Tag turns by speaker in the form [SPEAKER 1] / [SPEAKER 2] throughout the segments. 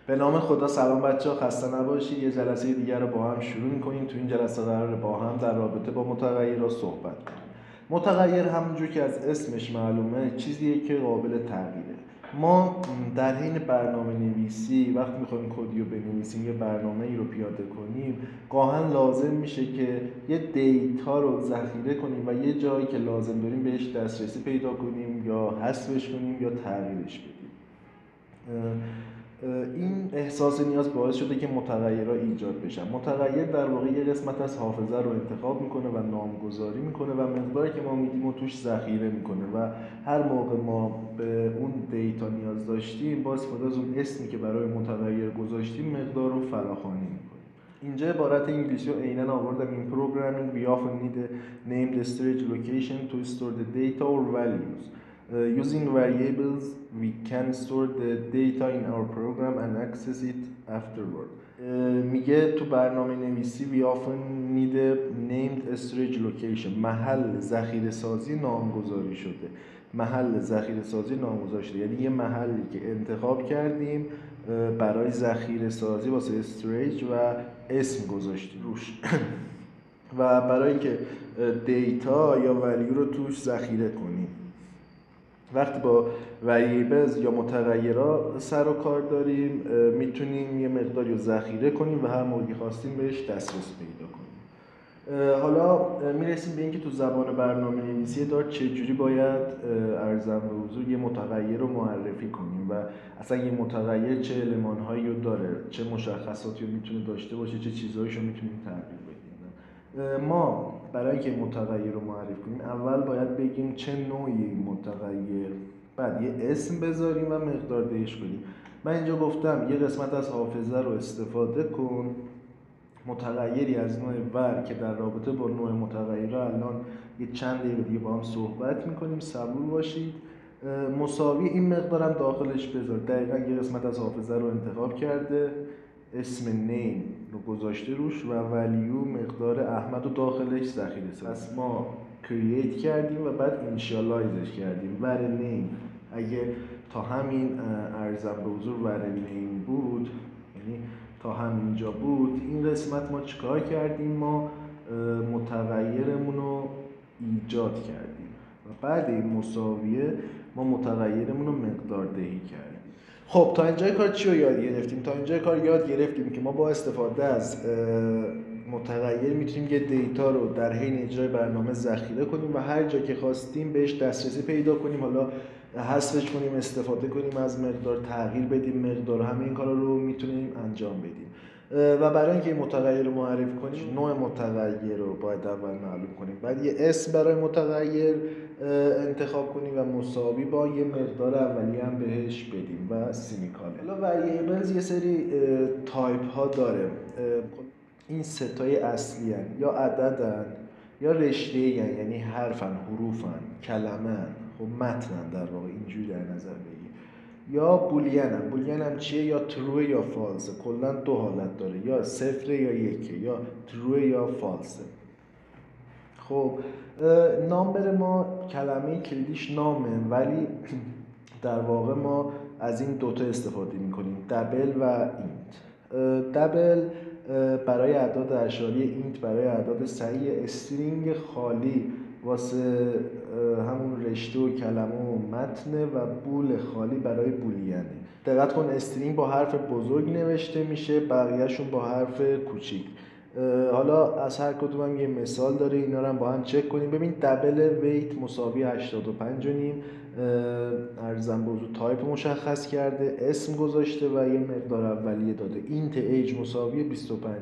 [SPEAKER 1] به نام خدا. سلام بچه‌ها، خسته نباشید. یه جلسه دیگر رو با هم شروع می‌کنیم. تو این جلسه قراره با هم در رابطه با متغیرها صحبت کنیم. متغیر همونجور که از اسمش معلومه چیزیه که قابل تغییره. ما در حین برنامه نویسی وقتی می‌خوایم کدی رو بنویسیم، یه برنامه‌ای رو پیاده کنیم، گاهن لازم میشه که یه دیتا رو ذخیره کنیم و یه جایی که لازم داریم بهش دسترسی پیدا کنیم یا حذفش کنیم یا تغییرش بدیم. این احساس نیاز باعث شده که متغیرها ایجاد بشن. متغیر در واقع یه قسمت از حافظه رو انتخاب میکنه و نامگذاری میکنه و مقداری که ما میدیم و توش ذخیره میکنه و هر موقع ما به اون دیتا نیاز داشتیم با استفاده از اون اسمی که برای متغیر گذاشتیم مقدار رو فراخوانی میکنیم. اینجا عبارت انگلیسی رو عیناً آوردم. In programming we often need a named storage location to store the data or values. Using variables, we can store the data in our program and access it afterward. میگه تو برنامه نویسی we often need a named storage location. محل ذخیره سازی نامگذاری شده. محل ذخیره سازی نامگذاری شده یعنی یه محلی که انتخاب کردیم برای ذخیره سازی واسه استوریج و اسم گذاشتیم روش و برای اینکه دیتا یا ولیو رو توش ذخیره کنیم. وقتی با وریبلز یا متغیرها سر و کار داریم میتونیم یه مقداری رو ذخیره کنیم و هر موقعی خواستیم بهش دسترسی پیدا کنیم. حالا میرسیم به اینکه تو زبان برنامه نویسی دار چجوری باید ارزم به حضور یه متغیر رو معرفی کنیم و اصلا یه متغیر چه المان‌هایی رو داره، چه مشخصاتی رو میتونه داشته باشه، چه چیزهایی رو میتونیم تغییر بدیم. ما برای اینکه متغیر رو معرفی کنیم اول باید بگیم چه نوعی متغیر، بعد یه اسم بذاریم و مقدار بهش بدیم. من اینجا گفتم یه قسمت از حافظه رو استفاده کن، متغیری از نوع ور که در رابطه با نوع متغیرها الان یه چند دقیقه دیگه با هم صحبت میکنیم، صبور باشید. مساوی این مقدارم داخلش بذار. دقیقاً یه قسمت از حافظه رو انتخاب کرده، اسم نیم رو گذاشته روش و ولیو مقدار احمد رو داخلش ذخیره سازی. پس ما کرییت کردیم و بعد اینیشیالایزش کردیم. ور نیم اگه تا همین ارزم به حضور ور نیم بود، یعنی تا همینجا بود، این قسمت ما چیکار کردیم؟ ما متغیرمون رو ایجاد کردیم و بعد این مساویه ما متغیرمون رو مقدار دهی کردیم. خب تا اینجای کار چی رو یاد گرفتیم؟ تا اینجای کار یاد گرفتیم که ما با استفاده از متغیر میتونیم یه دیتا رو در حین اجرای برنامه ذخیره کنیم و هر جا که خواستیم بهش دسترسی پیدا کنیم، حالا حذفش کنیم، استفاده کنیم از مقدار، تغییر بدیم مقدار، همه این کارا رو میتونیم انجام بدیم. و برای اینکه متغیر رو معرفی کنیم نوع متغیر رو باید اول معلوم کنیم، بعد یه اسم برای متغیر انتخاب کنیم و مساوی با یه مقدار اولیه هم بهش بدیم و سیمیکالن. حالا وریبلز یه سری تایپ ها داره. این ستای اصلی هن. یا عددن یا رشته هن. یعنی حرفن، حروفن، کلمن، خب متنن در واقع اینجوری در نظر بگیر. یا بولین هم. بولین هم چیه؟ یا تروه یا فالسه. کلا دو حالت داره، یا صفر یا یکه، یا تروه یا فالسه. خب نامبر ما کلمه کلیدیش نامه، ولی در واقع ما از این دوتا استفاده میکنیم، دبل و اینت. دبل برای اعداد اعشاری، اینت برای اعداد صحیح. استرینگ خالی واسه همون رشته و کلمه و متن و بول خالی برای بولینه. دقت کن استرینگ با حرف بزرگ نوشته میشه، بقیهشون با حرف کوچیک. حالا از هر کدوم هم یه مثال داره، اینا رو هم با هم چک کنیم. ببین دبل ویت مساوی 85 و نیم، ارزم به حضور تایپ مشخص کرده، اسم گذاشته و یه مقدار اولیه داده. اینت ایج مساوی 25.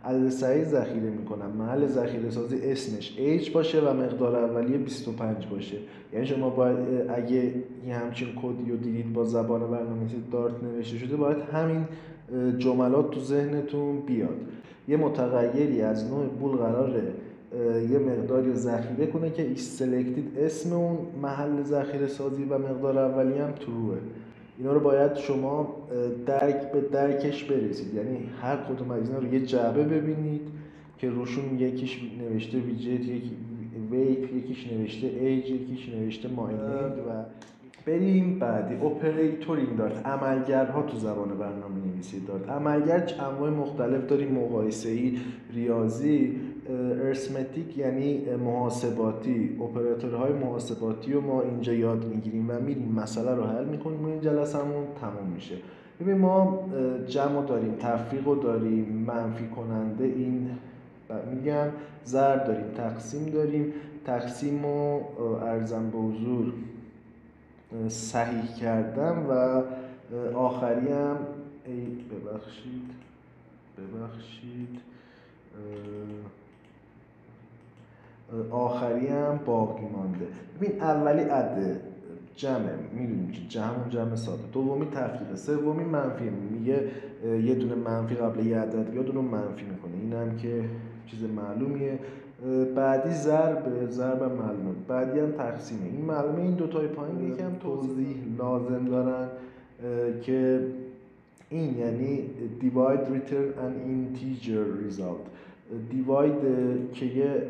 [SPEAKER 1] عدد صحیح ذخیره میکنم، محل ذخیره سازی اسمش ایج باشه و مقدار اولیه 25 باشه. یعنی شما باید اگه یه همچین کدی رو دیدید با زبان برنامه‌نویسی دارت نوشته شده، باید همین جملات تو ذهنتون بیاد. یه متغیری از نوع بول قراره یه مقداری رو ذخیره کنه که selected اسم اون محل ذخیره سازی و مقدار اولی هم تروه. اینا رو باید شما به درکش برسید. یعنی هر کدوم از اینا رو یه جعبه ببینید که روشون یکیش نوشته ویجت، یکی ویت، یکیش نوشته ایج، یکیش نوشته ماینید و بریم بعدی. اپریتور دارت، عملگرها تو زبان برنامه‌نویسی دارت. عملگر انواع مختلف داریم، مقایسه‌ای، ریاضی، ارثمتیک یعنی محاسباتی. اپراتورهای محاسباتی رو ما اینجا یاد میگیریم و میریم مسئله رو حل میکنیم و این جلسه‌مون تموم میشه. ببین ما جمع داریم، تفریق داریم، منفی کننده این میگم، ضرب داریم، تقسیم داریم. تقسیم رو ارزم به حضور صحیح کردم و آخری هم ببخشید آخری هم باقی مانده. ببین اولی عده جمعه، میدونیم که جمع ساده. دومی تفریقه. سومی منفی، میگه یه دونه منفی قبل یه عدد بیاد اونو منفی میکنه، این هم که چیز معلومیه. بعدی ضرب معلومه. بعدی هم تقسیمه. این معلومه. این دوتای پایین یکم توضیح لازم دارن که این یعنی divide return an integer result. divide که یه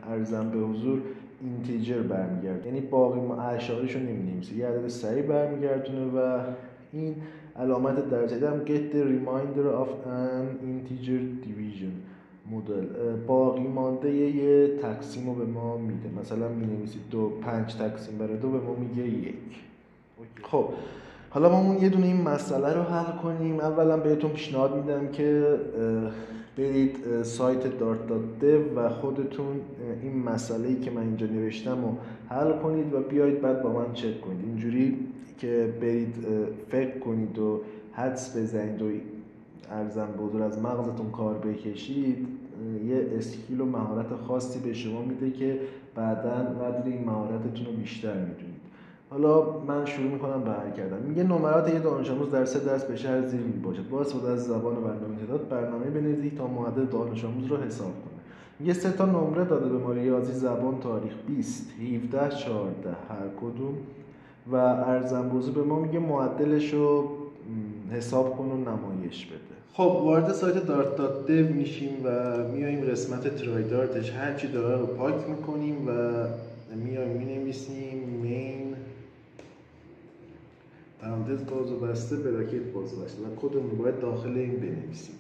[SPEAKER 1] ارزم به حضور اینتیجر برمیگرد، یعنی باقی اعشاریشو نمی‌نویسه، یه عدد صحیح برمیگردونه و این علامت درجه هم get the remainder of an integer division مدل. باقی مانده یه تقسیم رو به ما میده، مثلا می‌نویسید 5 تقسیم بر 2 به ما میگه 1. خب حالا ما یه دونه این مسئله رو حل کنیم. اولا بهتون پیشنهاد میدم که برید سایت dart.dev و خودتون این مسئله‌ای که من اینجا نوشتم رو حل کنید و بیایید بعد با من چک کنید. اینجوری که برید فکر کنید و حدس بزنید و ارزم به حضور از مغزتون کار بکشید، یه اسکیل و مهارت خاصی به شما میده که بعداً قدر این مهارتتون رو بیشتر میدونید. حالا من شروع میکنم به حل کردن. میگه نمرات یه دانش آموز در 3 درس به شهر زیر میباشد. با استفاده از زبان برنامه تعداد برنامه بنویسید تا معدل دانش آموز رو حساب کنه. میگه 3 تا نمره داده به ما: ریاضی، زبان، تاریخ. 20 17 14 هر کدوم و ارزم به حضور به ما میگه معدلش رو حساب کن و نمایش بده. خب وارد سایت dart.dev میشیم و میایم قسمت ترای دارتش هرچی داره رو پاک میکنیم و میایم مینویسیم main پرانتز باز و بسته براکت باز و بسته و کدمون باید داخل این بنویسیم.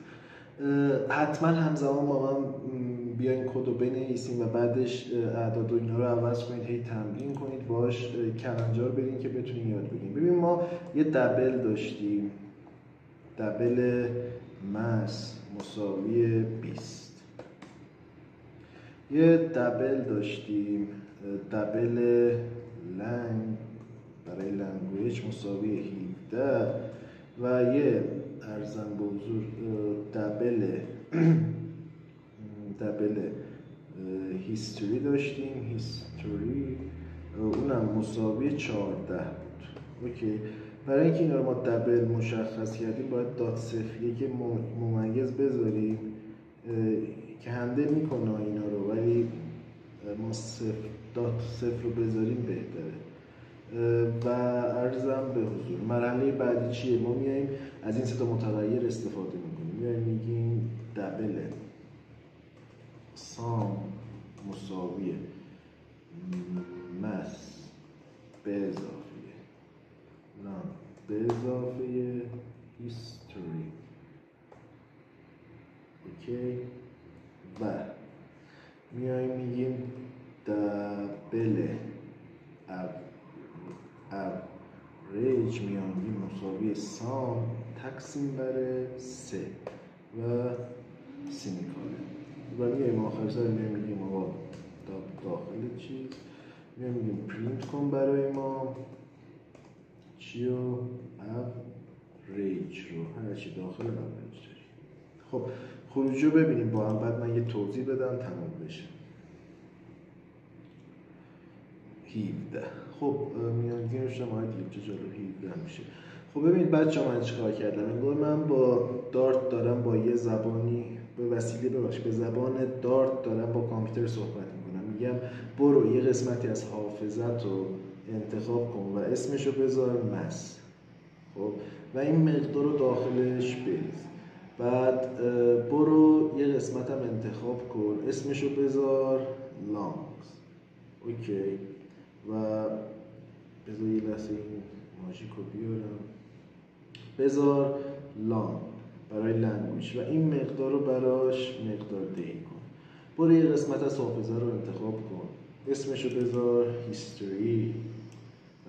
[SPEAKER 1] حتما همزمان با من بیاین کد رو بنویسیم و بعدش اعداد و اینا رو عوض کنید، هی تمرین کنید، باش کلنجار برین که بتونین یاد بگیرین. ببین ما یه دبل داشتیم، دبل مس مساوی 20. یه دبل داشتیم، دبل لنگ برای لنگویج مساوی 17 و یه ارزم به حضور دبل هیستوری داشتیم، هیستوری اونم مساوی 14 بود. اوکی. برای اینکه اینا رو ما دبل مشخص کردیم باید دات صفریه که ممیز بذاریم که هندل میکنه اینا رو، ولی ما دات صفر رو بذاریم بهتره. و عرضم به حضور مرحله بعدی چیه؟ ما میایم از این 3 تا متغیر استفاده میکنیم. میایم میگیم دبل سام مساوی مس به اضافه لام به اضافه هیستوری. اوکی. و میایم میگیم دبل ریج میانگی مساوی سام تقسیم بر 3 و سیمیکالن و میایم آخر سر میگیم آقا داخل چیز میگیم پرینت کن برای ما چی رو؟ ریج رو، هرچی داخل ریج داریم. خب خروجی رو ببینیم با هم، بعد من یه توضیح بدم تمام بشه. 17. خب میانگین رو شما دیگه جلو 17 میشه. خب ببینید بچه‌ها من چیکار کردم. انگار من با دارت دارم با یه زبانی به وسیله به زبان دارت دارم با کامپیوتر صحبت میکنم. میگم برو یه قسمتی از حافظت رو انتخاب کن و اسمشو بذار مس. خب و این مقدار رو داخلش بریز. بعد برو یه قسمت هم انتخاب کن اسمشو بذار لانگز. اوکی. و بذار یه لحظه این ماژیکو بیارم. بذار لام برای لنگویج و این مقدار رو براش مقدار دی کن. برو یه قسمت از حافظه رو انتخاب کن، اسمشو بذار هیستوری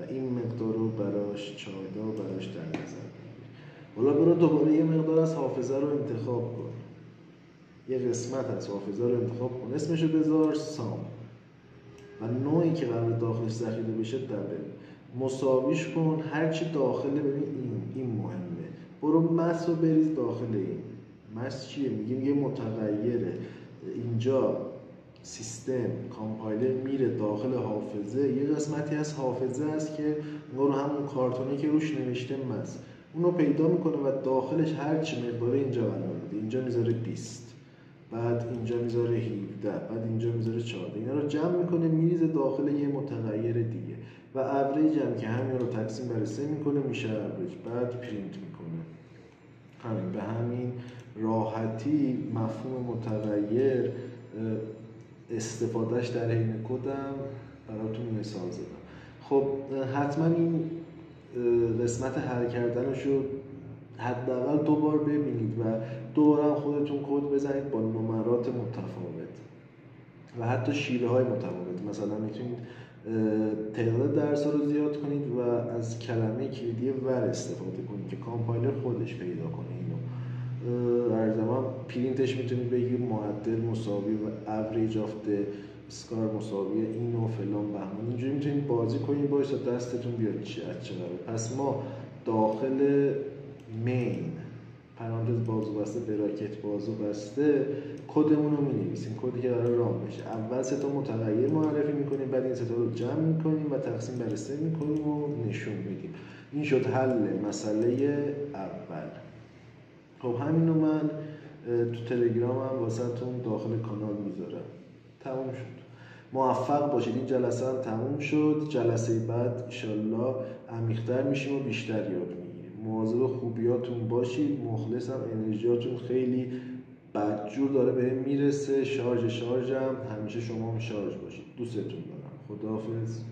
[SPEAKER 1] و این مقدار رو براش 14 براش در نظر بگیر. حالا برو دوباره یه مقدار از حافظه رو انتخاب کن، یه قسمت از حافظه رو انتخاب کن، اسمشو بذار سام و نوعی که قرار داخلش ذخیره بشه دبل. مساویش کن، هرچی داخله ببین این مهمه. برو مس رو بریز داخل این. مس چیه؟ میگیم یه متغیره. اینجا سیستم کامپایلر میره داخل حافظه، یه قسمتی از حافظه است که انگار همون کارتونی که روش نوشته مس، اونو پیدا میکنه و داخلش هرچی مقداره اینجا قرار بده. اینجا میذاره 20، بعد اینجا میذاره 17، بعد اینجا میذاره 14. اینا رو جمع میکنه میریزه داخل یه متغیر دیگه و اوریج هم که همین رو تقسیم بر 3 میکنه میشه اوریج، بعد پرینت میکنه. همین به همین راحتی مفهوم متغیر استفادهش در حین کدم براتون مثال زدم. خب حتما این قسمت حل کردنشو حداقل 2 بار ببینید و دوباره خودتون کد بزنید با نمرات متفاوت و حتی شیوه های متفاوت. مثلا میتونید تعداد درس رو زیاد کنید و از کلمه کلیدی ور استفاده کنید که کامپایلر خودش پیدا کنه اینو. ارزمان پرینتش میتونید بگید معدل مساوی و اوریج آف اسکار مساوی این و فلان بهمان. اینجوری میتونید بازی کنید باش تا دستتون بیاد چه قراره. پس ما داخل مین پرانتز بازو بسته براکت بازو بسته کدمون رو می‌نویسیم، کدی که قرار رام بشه. اول 3 تا متغیر معرفی می‌کنیم، بعد این 3 تا رو جمع می‌کنیم و تقسیم بر 3 می‌کنیم و نشون میدیم. این شد حل مسئله اول. خب همین رو من تو تلگرامم واسهتون داخل کانال میذارم. تموم شد. موفق باشید. این جلسه هم تموم شد. جلسه بعد انشالله عمیق‌تر میشیم و بیشتر یاد میگیریم. مواظب خوبیاتون باشید. مخلصم. انرژیاتون خیلی بدجور داره بهم میرسه. شارژم همیشه شما هم شارژ باشید. دوستتون دارم. خداحافظ.